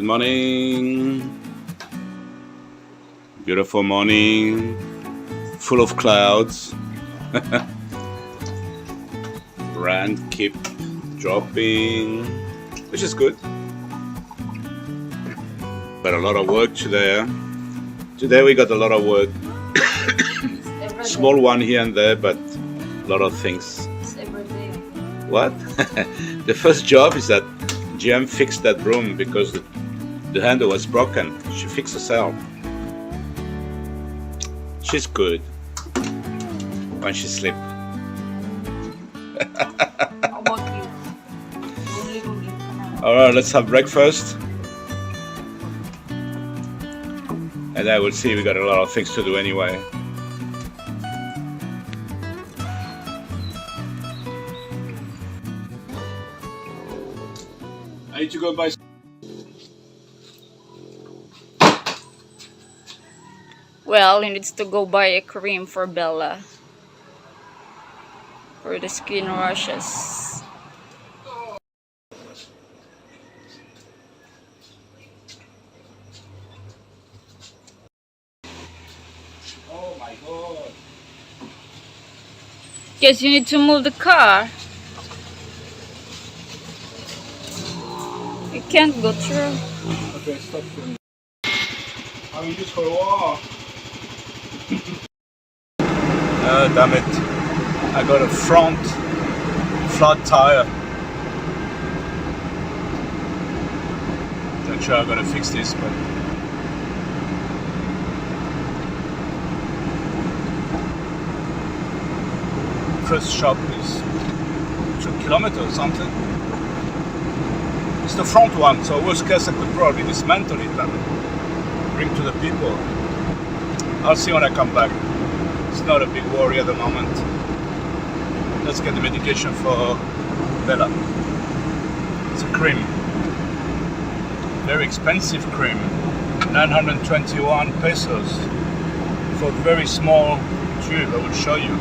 morning. Beautiful morning, full of clouds. Rain keep dropping, which is good. But a lot of work today. Today we got a lot of work. Small one here and there, but a lot of things. It's every day. What? The first job is that GM fixed that broom because the handle was broken. She fixed herself. She's good when she sleeps. How about you? Only to me. Alright, let's have breakfast. And I will see, we got a lot of things to do anyway. I need to go buy. Well, he needs to go buy a cream for Bella. For the skin rashes. Oh my god. Guess you need to move the car. You can't go through. Okay, stop filming. I'm just for a walk. Damn it. I got a front flat tire. Not sure I'm gonna fix this, but first shop is 2 kilometers or something. It's the front one, so worst case I could probably dismantle it and bring to the people. I'll see when I come back. It's not a big worry at the moment. Let's get the medication for Bella. It's a cream. Very expensive cream. 921 pesos for a very small tube. I will show you.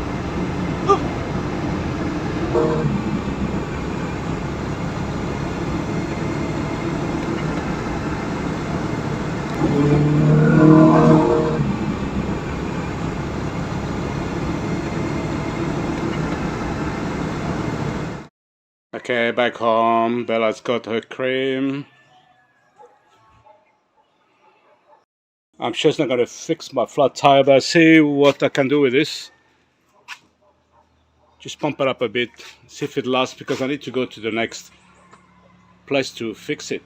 Okay, back home. Bella's got her cream. I'm sure it's not going to fix my flat tire, but I'll see what I can do with this. Just pump it up a bit, see if it lasts, because I need to go to the next place to fix it.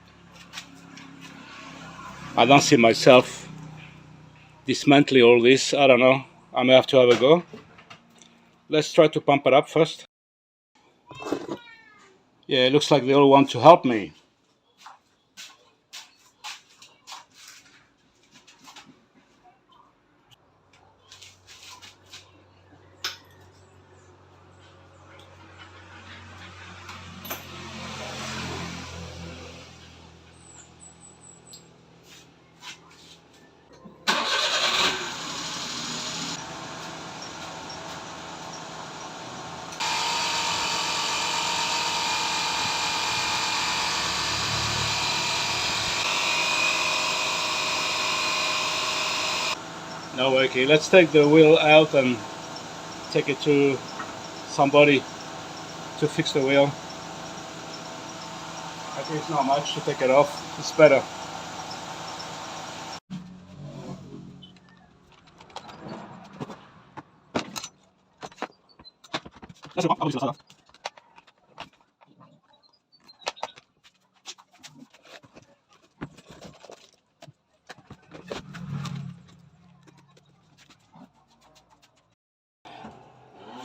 I don't see myself dismantling all this. I don't know. I may have to have a go. Let's try to pump it up first. Yeah, it looks like they all want to help me. No, okay, let's take the wheel out and take it to somebody to fix the wheel. I think it's not much to take it off, it's better.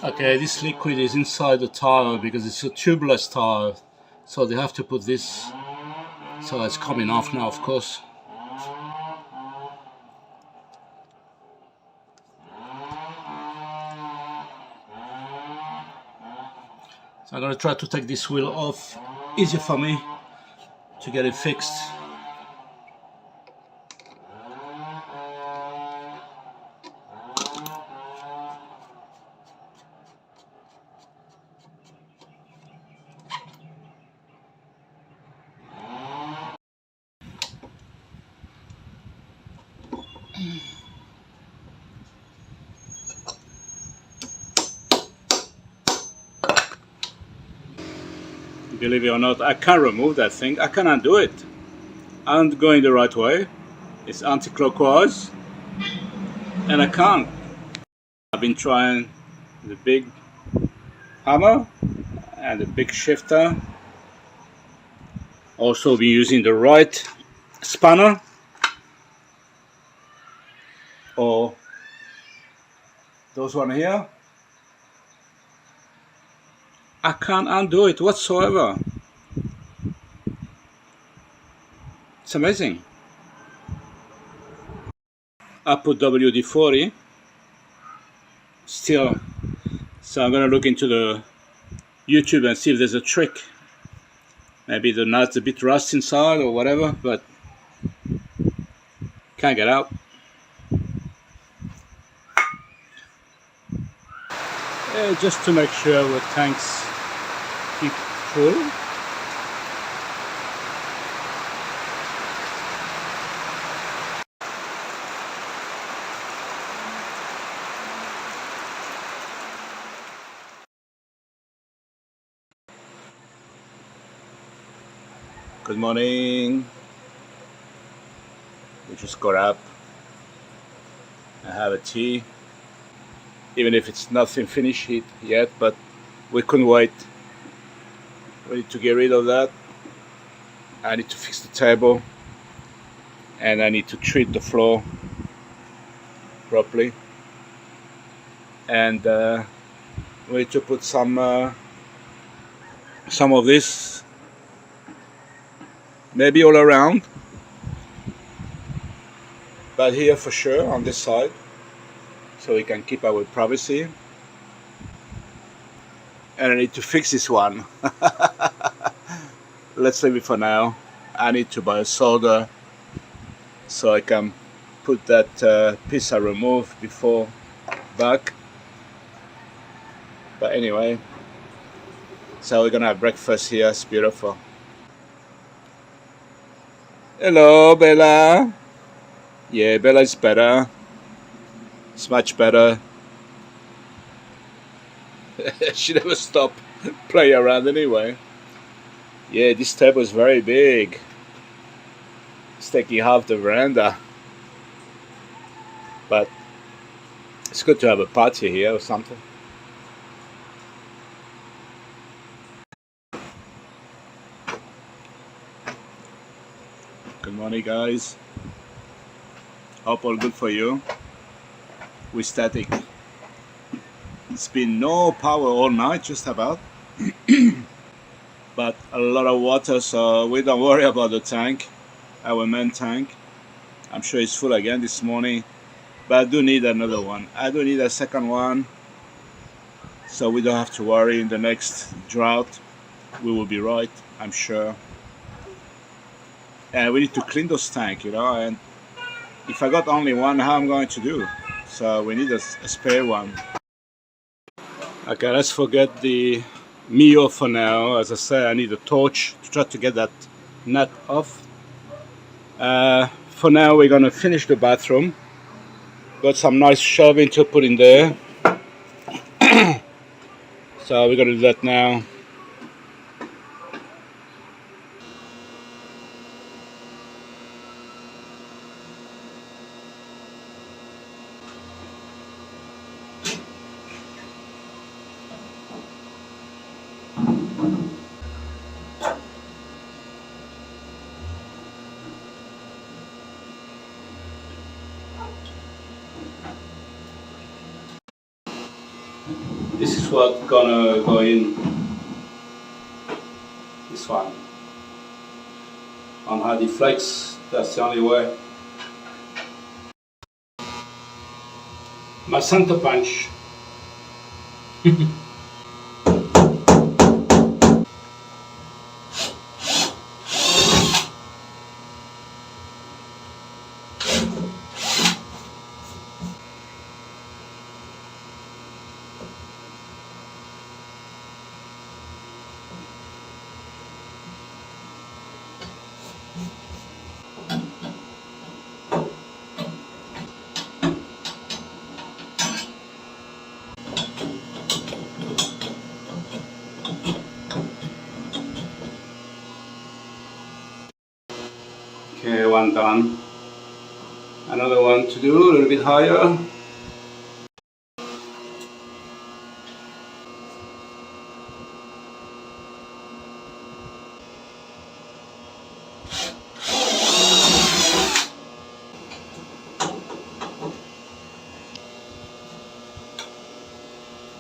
Okay, this liquid is inside the tire because it's a tubeless tire, so they have to put this, so it's coming off now, of course. So I'm going to try to take this wheel off, easier for me to get it fixed. Believe it or not, I can't remove that thing. I can't undo it. I'm going the right way. It's anti-clockwise, and I can't. I've been trying the big hammer and the big shifter. Also been using the right spanner or those one here. I can't undo it whatsoever. It's amazing. I put WD-40 still, so I'm gonna look into the YouTube and see if there's a trick. Maybe the nut's a bit rust inside or whatever, but can't get out. Just to make sure the tanks keep full. Good morning. We just got up. I have a tea. Even if it's nothing finished yet, but we couldn't wait. We need to get rid of that. I need to fix the table, and I need to treat the floor properly. And we need to put some of this maybe all around, but here for sure on this side, so we can keep our privacy. And I need to fix this one. Let's leave it for now. I need to buy a solder so I can put that piece I removed before back. But anyway, so we're gonna have breakfast here. It's beautiful. Hello, Bella. Yeah, Bella is better. It's much better. She never stopped playing around anyway. Yeah, this table is very big. It's taking half the veranda. But it's good to have a party here or something. Good morning, guys. Hope all good for you. We're static. It's been no power all night, just about. But a lot of water, so we don't worry about the tank, our main tank. I'm sure it's full again this morning, but I do need another one. I do need a second one, so we don't have to worry. In the next drought, we will be right, I'm sure. And we need to clean those tanks, and if I got only one, how I'm going to do? So we need a spare one. Okay, let's forget the Mio for now. As I said, I need a torch to try to get that nut off. For now, we're gonna finish the bathroom. Got some nice shelving to put in there. So we're gonna do that now. This is what's gonna go in. This one. On how it flex, that's the only way. My center punch. one done. Another one to do, a little bit higher.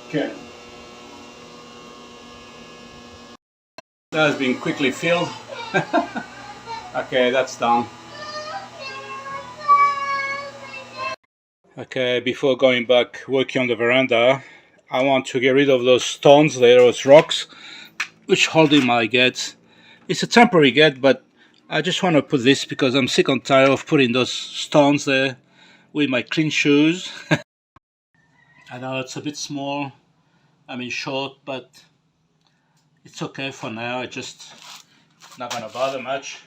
Okay. That has been quickly filled. Okay, that's done. Okay, before going back working on the veranda, I want to get rid of those stones there, those rocks, which holding my gates. It's a temporary gate, but I just want to put this because I'm sick and tired of putting those stones there with my clean shoes. I know it's a bit small, I mean short, but it's okay for now. It's just not gonna bother much.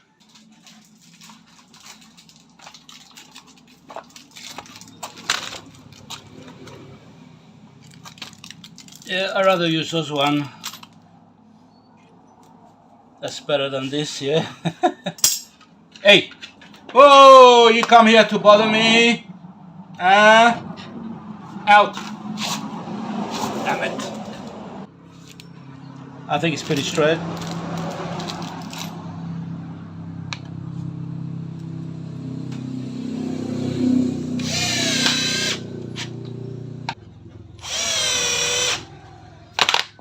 Yeah, I'd rather use those one. That's better than this, yeah. Hey! Whoa! You come here to bother me? Out! Damn it. I think it's pretty straight.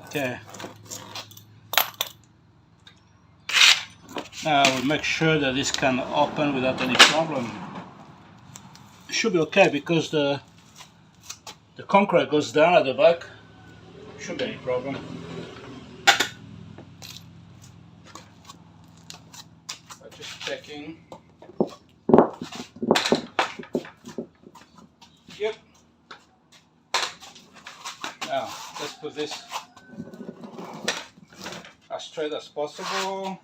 Okay. Now we'll make sure that this can open without any problem. It should be okay because the concrete goes down at the back. Shouldn't be any problem. I'm just checking. Yep. Now let's put this as straight as possible.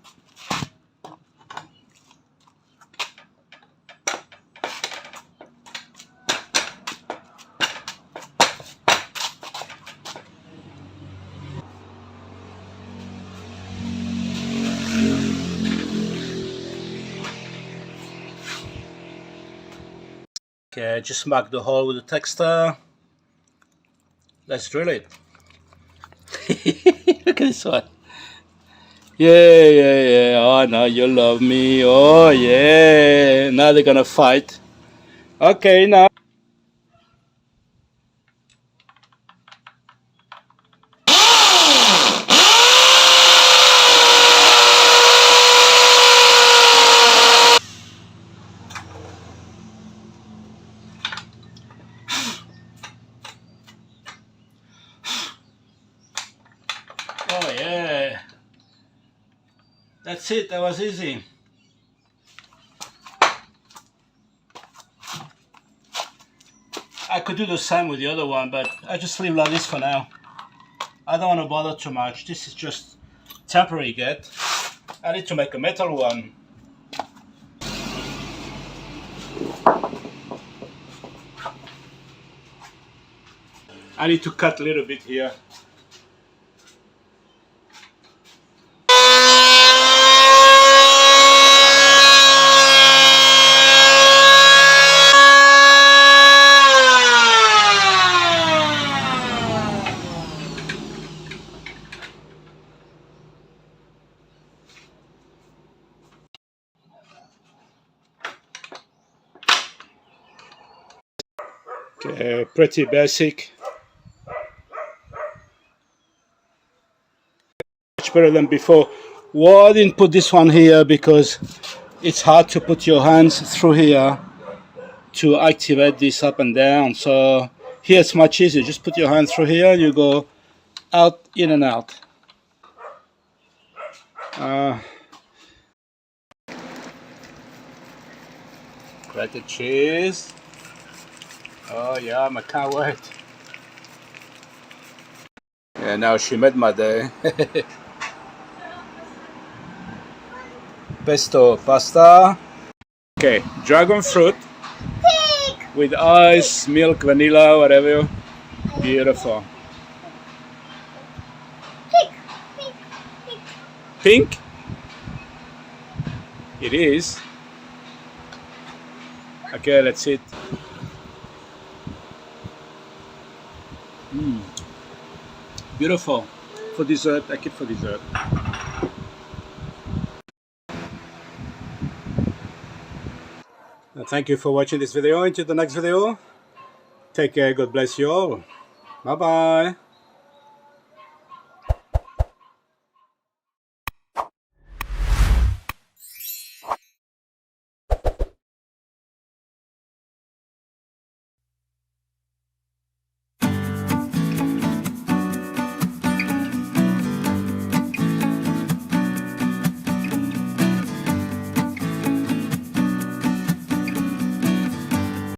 Okay, just mark the hole with the texter. Let's drill it. Look at this one. Yeah. Oh, now you love me. Oh, yeah. Now they're gonna fight. Okay, now. Oh, yeah. That's it. That was easy. I could do the same with the other one, but I just leave like this for now. I don't want to bother too much. This is just temporary gate. I need to make a metal one. I need to cut a little bit here. Okay, pretty basic. Much better than before. Well, I didn't put this one here because it's hard to put your hands through here to activate this up and down. So here it's much easier. Just put your hand through here, you go out, in and out. Grated cheese. Oh yeah, I can't wait. Yeah, now she made my day. Pesto pasta. Okay, dragon fruit with ice, milk, vanilla, whatever. Beautiful. Pink? It is. Okay, let's eat. Beautiful. For dessert, I keep for dessert. Thank you for watching this video. Until the next video, take care. God bless you all. Bye bye.